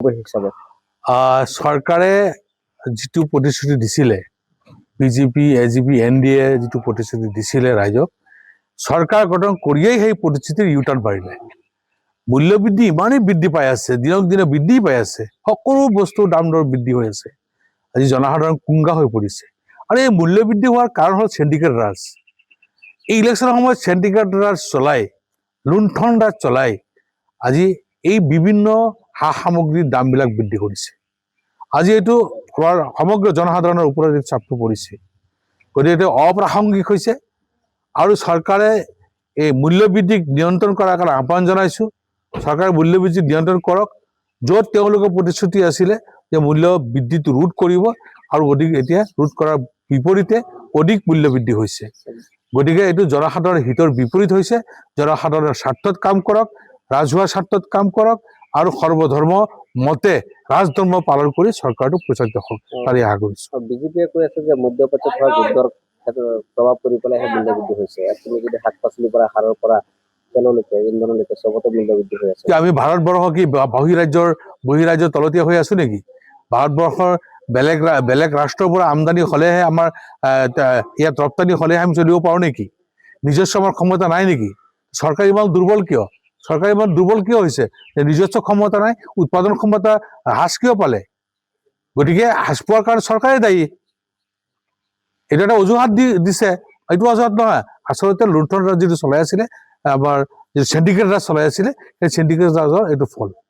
হিচাপত চৰকাৰে যিটো প্ৰতিশ্ৰুতি দিছিলে বিজেপি এজিপি এনডিএ যিটো প্ৰতিশ্ৰুতি দিছিলে ৰাইজক চৰকাৰ গঠন কৰিয়েই সেই প্ৰতিশ্ৰুতিৰ ইউটাৰ্ণ মাৰিলে মূল্যবৃদ্ধি ইমানেই বৃদ্ধি পাই আছে দিনক দিনে বৃদ্ধি পাই আছে সকলো বস্তুৰ দাম দৰ বৃদ্ধি হৈ আছে আজি জনসাধাৰণ কুংগা হৈ পৰিছে আৰু এই মূল্যবৃদ্ধি হোৱাৰ কাৰণ হ'ল চেণ্ডিকেট ৰাজ এই ইলেকশ্যনৰ সময়ত চেণ্ডিকেট ৰাজ চলাই লুণ্ঠন ৰাজ চলাই আজি এই বিভিন্ন সা সামগ্ৰীৰ দামবিলাক বৃদ্ধি কৰিছে আজি এইটো আমাৰ সমগ্ৰ জনসাধাৰণৰ ওপৰত চাপটো পৰিছে গতিকে এইটো অপ্ৰাসংগিক হৈছে আৰু চৰকাৰে এই মূল্যবৃদ্ধিক নিয়ন্ত্ৰণ কৰাৰ কাৰণে আহ্বান জনাইছোঁ চৰকাৰে মূল্যবৃদ্ধি নিয়ন্ত্ৰণ কৰক য'ত তেওঁলোকৰ প্ৰতিশ্ৰুতি আছিলে যে মূল্য বৃদ্ধিটো ৰোধ কৰিব আৰু অধিক এতিয়া ৰোধ কৰাৰ বিপৰীতে অধিক মূল্যবৃদ্ধি হৈছে গতিকে এইটো জনসাধাৰণৰ হিতৰ বিপৰীত হৈছে জনসাধাৰণৰ স্বাৰ্থত কাম কৰক ৰাজহুৱা স্বাৰ্থত কাম কৰক আৰু সৰ্বধৰ্ম মতে ৰাজধৰ্ম পালন কৰি চৰকাৰটো প্ৰচাৰিত হওক তাৰে আশা কৰিছোঁ বিজেপিয়ে কৈ আছে যে মধ্যপ্ৰদেশত হোৱা যুদ্ধৰ প্ৰভাৱ পৰি পেলাই সেই মূল্যবৃদ্ধি হৈছে তুমি যদি শাক পাচলিৰ পৰা সাৰৰ পৰা তেললৈকে ইন্ধনলৈকে চবতে মূল্যবৃদ্ধি হৈ আছে আমি ভাৰতবৰ্ষ কি বহিৰাজ্যৰ তলতীয়া হৈ আছো নেকি ভাৰতবৰ্ষৰ বেলেগ ৰাষ্ট্ৰৰ পৰা আমদানি হলেহে আমাৰ ইয়াত ৰপ্তানি হলেহে আমি চলিব পাৰোঁ নেকি নিজস্ব আমাৰ ক্ষমতা নাই নেকি চৰকাৰ ইমান দুৰ্বল কিয় হৈছে যে নিজস্ব ক্ষমতা নাই উৎপাদন ক্ষমতা হ্ৰাস কিয় পালে গতিকে হ্ৰাস পোৱাৰ কাৰণে চৰকাৰে দায়ী এইটো এটা অজুহাত দিছে এইটো অজুহাত নহয় আচলতে লুণ্ঠন ৰাজ যিটো চলাই আছিলে আমাৰ যিটো চেণ্ডিকেট ৰাজ চলাই আছিলে সেই চেণ্ডিকেট ৰাজৰ এইটো ফল